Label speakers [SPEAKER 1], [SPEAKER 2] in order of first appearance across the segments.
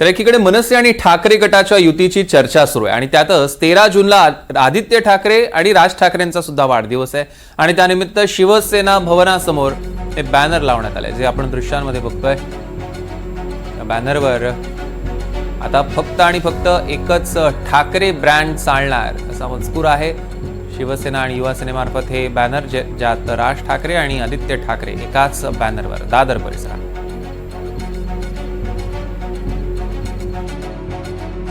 [SPEAKER 1] तर एकीकडे मनसे आणि ठाकरे गटाच्या युतीची चर्चा सुरू आहे आणि त्यातच 13 जूनला आदित्य ठाकरे आणि राज ठाकरेंचा सुद्धा वाढदिवस आहे आणि त्यानिमित्त शिवसेना भवनासमोर हे बॅनर लावण्यात आले जे आपण दृश्यांमध्ये बघतोय। या बॅनरवर आता फक्त आणि फक्त एकच ठाकरे ब्रँड चालणार असा मजकूर आहे। शिवसेना आणि युवा सेनेमार्फत हे बॅनर ज्यात राज ठाकरे आणि आदित्य ठाकरे एकाच बॅनरवर दादर परिसरात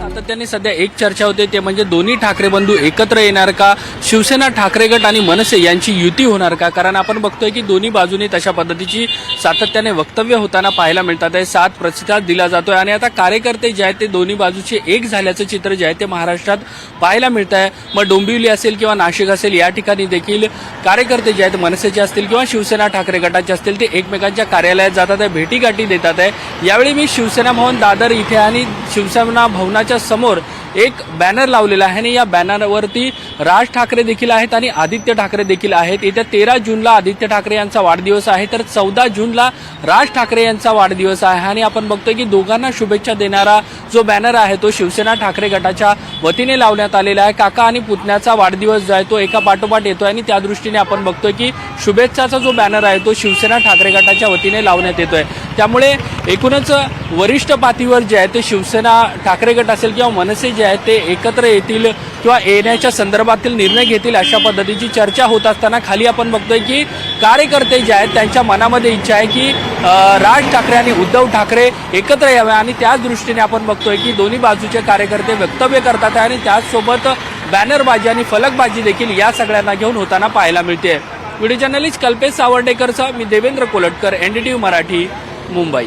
[SPEAKER 2] सातत्याने सध्या एक चर्चा होते ते म्हणजे दोन्ही ठाकरे बंधू एकत्र येणार का, शिवसेना ठाकरे गट आणि मनसे यांची युती होणार का। कारण आपण बघतोय की दोन्ही बाजूने तशा पद्धतीची सातत्याने वक्तव्य होताना पाहायला मिळतात आहे। साथ प्रतिसाद दिला जातोय आणि आता कार्यकर्ते जे आहेत ते दोन्ही बाजूचे एक झाल्याचं चित्र जे आहे ते महाराष्ट्रात पाहायला मिळत आहे। मग डोंबिवली असेल किंवा नाशिक असेल या ठिकाणी देखील कार्यकर्ते जे आहेत मनसेचे असतील किंवा शिवसेना ठाकरे गटाचे असतील ते एकमेकांच्या कार्यालयात जातात आहे, भेटीगाठी देतात आहे। यावेळी मी शिवसेना भवन दादर इथे आणि शिवसेना भवनाच्या समोर एक बॅनर लावलेला आहे आणि या बॅनरवरती राज ठाकरे देखील आहेत आणि आदित्य ठाकरे देखील आहेत। येत्या 13 जूनला आदित्य ठाकरे यांचा वाढदिवस आहे तर 14 जूनला राज ठाकरे यांचा वाढदिवस आहे आणि आपण बघतोय की दोघांना शुभेच्छा देणारा जो बॅनर आहे तो शिवसेना ठाकरे गटाच्या वतीने लावण्यात आलेला आहे। काका आणि पुतण्याचा वाढदिवस जो आहे तो एका पाठोपाठ येतोय आणि त्या दृष्टीने आपण बघतोय की शुभेच्छाचा जो बॅनर आहे तो शिवसेना ठाकरे गटाच्या वतीने लावण्यात येतोय। त्यामुळे एकूणच वरिष्ठ पातळीवर जे आहे ते शिवसेना ठाकरे गट असेल किंवा मनसे जे आहेत ते एकत्र येतील किंवा येण्याच्या संदर्भातील निर्णय घेतील अशा पद्धतीची चर्चा होत असताना खाली आपण बघतोय की कार्यकर्ते जे आहेत त्यांच्या मनामध्ये इच्छा आहे की राज ठाकरे आणि उद्धव ठाकरे एकत्र यावे आणि त्याच दृष्टीने आपण बघतोय की दोन्ही बाजूचे कार्यकर्ते वक्तव्य करतात आणि त्याचसोबत बॅनरबाजी आणि फलकबाजी देखील या सगळ्यांना घेऊन होताना पाहायला मिळते। व्हिडिओ जर्नलिस्ट कल्पेश सावर्डेकरचा मी देवेंद्र कोलटकर, NDTV मराठी, मुंबई।